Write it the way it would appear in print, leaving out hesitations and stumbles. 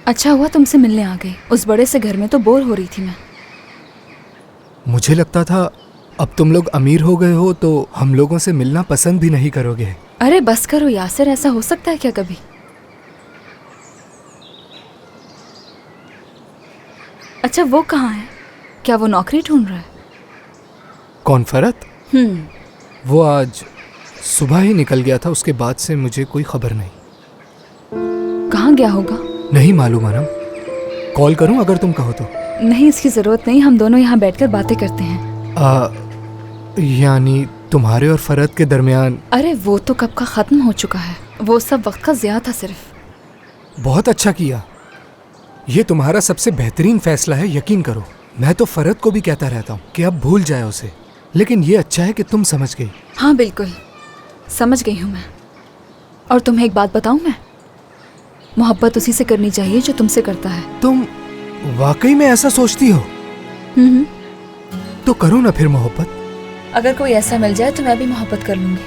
अच्छा हुआ तुमसे मिलने आ गई। उस बड़े से घर में तो बोर हो रही थी मैं। मुझे लगता था अब तुम लोग अमीर हो गए हो तो हम लोगों से मिलना पसंद भी नहीं करोगे। अरे बस करो यासिर, ऐसा हो सकता है क्या कभी? अच्छा वो कहाँ है? क्या वो नौकरी ढूंढ रहा है? कौन फरत? वो आज सुबह ही निकल गया था, उसके बाद से मुझे कोई खबर नहीं। कहाँ गया होगा? नहीं मालूम अनम, कॉल करूं अगर तुम कहो तो? नहीं, इसकी जरूरत नहीं, हम दोनों यहाँ बैठकर बातें करते हैं। यानी तुम्हारे और फरत के दरमियान? अरे वो तो कब का खत्म हो चुका है, वो सब वक्त का ज़िया था सिर्फ। बहुत अच्छा किया, ये तुम्हारा सबसे बेहतरीन फैसला है, यकीन करो। मैं तो फरत को भी कहता रहता हूँ कि अब भूल जाए उसे, लेकिन ये अच्छा है कि तुम समझ गई। हाँ बिल्कुल समझ गई हूँ मैं। और तुम्हें एक बात बताऊँ मैं, मोहब्बत उसी से करनी चाहिए जो तुमसे करता है। तुम वाकई में ऐसा सोचती हो? तो करो ना फिर मोहब्बत। अगर कोई ऐसा मिल जाए तो मैं भी मोहब्बत कर लूँगी।